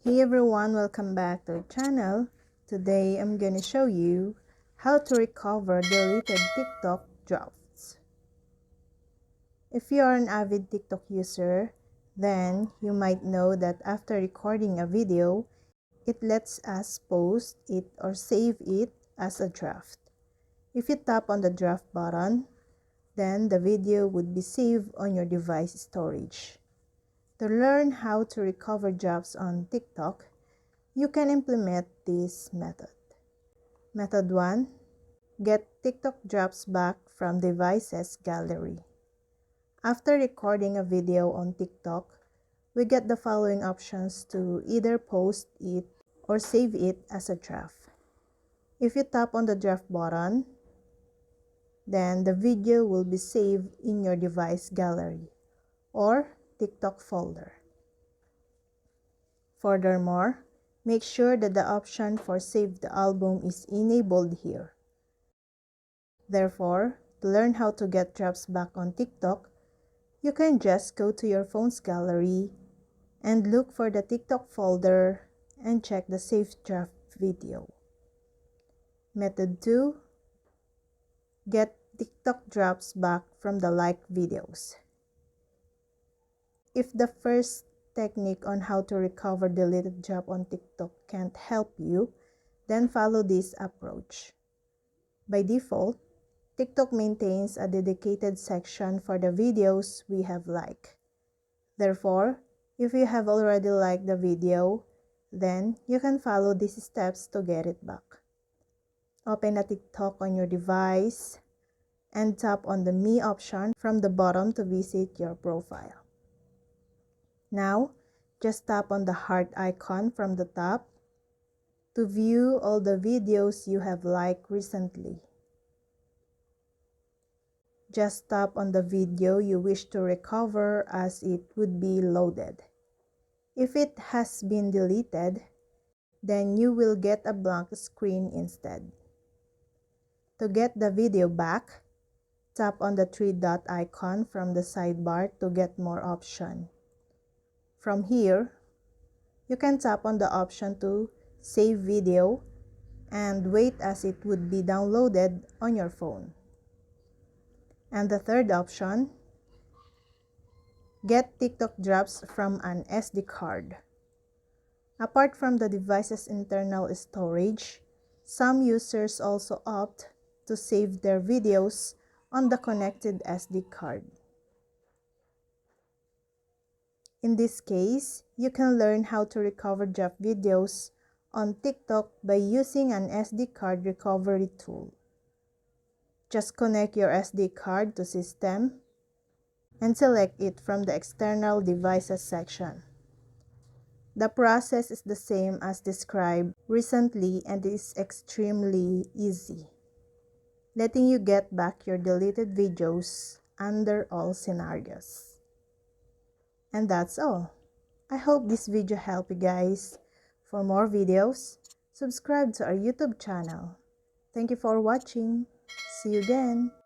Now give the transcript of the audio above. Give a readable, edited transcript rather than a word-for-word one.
Hey everyone, welcome back to the channel. Today I'm gonna show you how to recover deleted TikTok drafts. If you are an avid TikTok user, then you might know that after recording a video, it lets us post it or save it as a draft. If you tap on the draft button, then the video would be saved on your device storage. To learn how to recover drafts on TikTok, you can implement this method. Method 1. Get TikTok drafts back from devices gallery. After recording a video on TikTok, we get the following options to either post it or save it as a draft. If you tap on the draft button, then the video will be saved in your device gallery or TikTok folder. Furthermore, make sure that the option for Save the Album is enabled here. Therefore, to learn how to get drafts back on TikTok, you can just go to your phone's gallery and look for the TikTok folder and check the Save Draft video. Method 2. Get TikTok drafts back from the liked videos. If the first technique on how to recover deleted draft on TikTok can't help you, then follow this approach. By default, TikTok maintains a dedicated section for the videos we have liked. Therefore, if you have already liked the video, then you can follow these steps to get it back. Open a TikTok on your device and tap on the Me option from the bottom to visit your profile. Now, just tap on the heart icon from the top to view all the videos you have liked recently. Just tap on the video you wish to recover as it would be loaded. If it has been deleted, then you will get a blank screen instead. To get the video back, tap on the three dot icon from the sidebar to get more options. From here, you can tap on the option to save video and wait as it would be downloaded on your phone. And the third option, get TikTok drafts from an SD card. Apart from the device's internal storage, some users also opt to save their videos on the connected SD card. In this case, you can learn how to recover draft videos on TikTok by using an SD card recovery tool. Just connect your SD card to system and select it from the external devices section. The process is the same as described recently and is extremely easy, letting you get back your deleted videos under all scenarios. And that's all. I hope this video helped you guys. For more videos, subscribe to our YouTube channel. Thank you for watching. See you again.